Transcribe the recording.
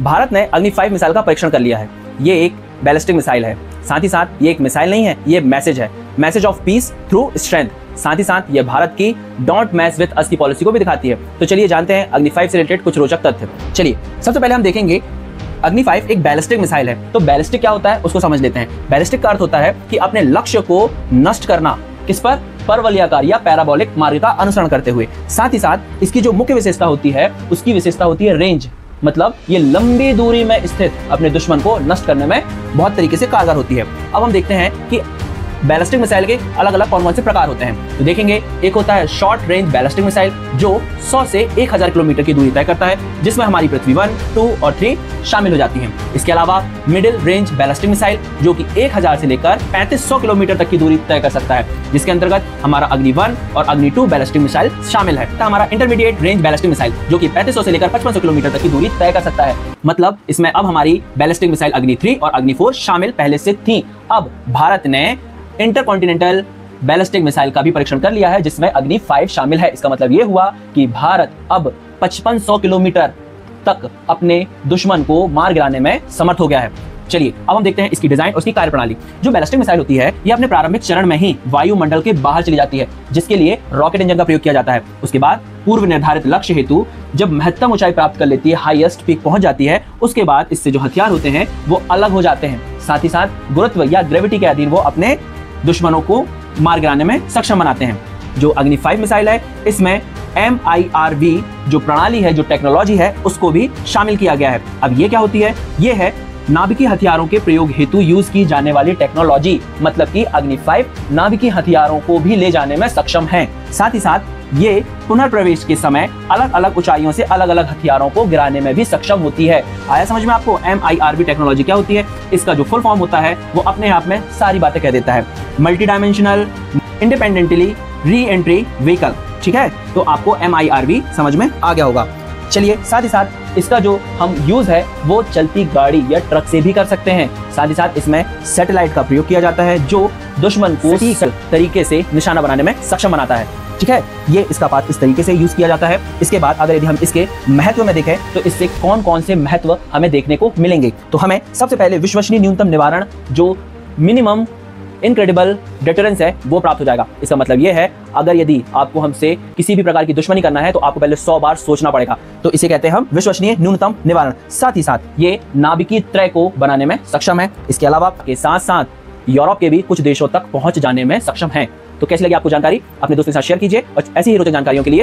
भारत ने अग्नि 5 मिसाइल का परीक्षण कर लिया है। ये एक बैलिस्टिक मिसाइल है, साथ ही साथ ये एक मिसाइल नहीं है, ये मैसेज है, message of peace through strength. साथ ही साथ ये भारत की डोंट मैस विद अस की पॉलिसी को भी दिखाती है। तो चलिए जानते हैं अग्नि 5 से रिलेटेड कुछ रोचक तथ्य। चलिए सबसे पहले हम देखेंगे अग्नि 5 एक बैलिस्टिक मिसाइल है। तो बैलिस्टिक क्या होता है उसको समझ लेते हैं। बैलिस्टिक का अर्थ होता है कि अपने लक्ष्य को नष्ट करना, किस पर? परवलयाकार या पैराबोलिक मार्ग का अनुसरण करते हुए। साथ ही साथ इसकी जो मुख्य विशेषता होती है उसकी विशेषता होती है रेंज, मतलब ये लंबी दूरी में स्थित अपने दुश्मन को नष्ट करने में बहुत तरीके से कारगर होती है। अब हम देखते हैं कि बैलिस्टिक मिसाइल के अलग अलग कौन कौन से प्रकार होते हैं। तो देखेंगे एक होता है शॉर्ट रेंज बैलिस्टिक मिसाइल जो 100 से 1000 किलोमीटर की दूरी तय करता है, जिसमें हमारी पृथ्वी 1, 2 और 3 शामिल हो जाती हैं। इसके अलावा मिडिल रेंज बैलिस्टिक मिसाइल जो कि 1000 से लेकर 3500 किलोमीटर तक की दूरी तय कर सकता है, जिसके अंतर्गत हमारा अग्नि 1 और अग्नि 2 बैलिस्टिक मिसाइल शामिल है। तो हमारा इंटरमीडिएट रेंज बैलिस्टिक मिसाइल जो कि 3500 से लेकर 5500 किलोमीटर तक की दूरी तय कर सकता है। मतलब इसमें अब हमारी बैलिस्टिक मिसाइल अग्नि 3 और अग्नि 4 शामिल पहले से थी। अब भारत ने इंटरकॉन्टिनेंटल बैलिस्टिक मिसाइल का भी परीक्षण कर लिया है जिसमें अग्नि 5 शामिल है। इसका मतलब यह हुआ कि भारत अब 5500 किलोमीटर तक अपने दुश्मन को मार गिराने में समर्थ हो गया है। चलिए अब हम देखते हैं इसकी डिजाइन और उसकी कार्यप्रणाली। जो बैलिस्टिक मिसाइल होती है ये अपने प्रारंभिक चरण में ही वायुमंडल के बाहर चली जाती है, जिसके लिए रॉकेट इंजन का प्रयोग किया जाता है। उसके बाद पूर्व निर्धारित लक्ष्य हेतु जब महत्तम ऊंचाई प्राप्त कर लेती है, हाईएस्ट पीक पहुंच जाती है, उसके बाद इससे जो हथियार होते हैं वो अलग हो जाते हैं। साथ ही साथ गुरुत्व या ग्रेविटी के अधीन वो अपने दुश्मनों को मार गिराने में सक्षम बनाते हैं। जो अग्नि 5 मिसाइल है इसमें MIRV जो प्रणाली है, जो टेक्नोलॉजी है, उसको भी शामिल किया गया है। अब ये क्या होती है? ये है नाभिकीय हथियारों के प्रयोग हेतु यूज की जाने वाली टेक्नोलॉजी। मतलब कि अग्नि 5 नाभिकीय हथियारों को भी ले जाने में सक्षम है। साथ ही साथ ये पुनर्प्रवेश के समय अलग अलग ऊंचाइयों से अलग अलग हथियारों को गिराने में भी सक्षम होती है। आया समझ में आपको MIRV टेक्नोलॉजी क्या होती है? इसका जो फुल फॉर्म होता है वो अपने आप में सारी बातें कह देता है। Multi dimensional independently re entry vehicle. ठीक है, तो आपको MIRV समझ में आ गया होगा। चलिए साथ ही साथ इसका जो हम यूज है वो चलती गाड़ी या ट्रक से भी कर सकते हैं। साथ ही साथ इसमें सैटेलाइट का प्रयोग किया जाता है जो दुश्मन को सटीक तरीके से निशाना बनाने में सक्षम बनाता है। ठीक है, ये इसका पार्ट इस तरीके से यूज किया जाता है। इसके बाद अगर यदि हम इसके महत्व में देखें तो इससे कौन कौन से महत्व हमें देखने को मिलेंगे, तो हमें सबसे पहले विश्वसनीय न्यूनतम निवारण जो मिनिमम इनक्रेडिबल डिटरेंस है वो प्राप्त हो जाएगा। इसका मतलब ये है अगर यदि आपको हमसे किसी भी प्रकार की दुश्मनी करना है तो आपको पहले 100 बार सोचना पड़ेगा, तो इसे कहते हैं हम विश्वसनीय न्यूनतम निवारण। साथ ही साथ ये नाभिकीय त्रय को बनाने में सक्षम है। इसके अलावा के साथ साथ यूरोप के भी कुछ देशों तक पहुंच जाने में सक्षम है। तो कैसी लगी आपको जानकारी? अपने दोस्तों के साथ शेयर कीजिए और ऐसी ही रोचक जानकारियों के लिए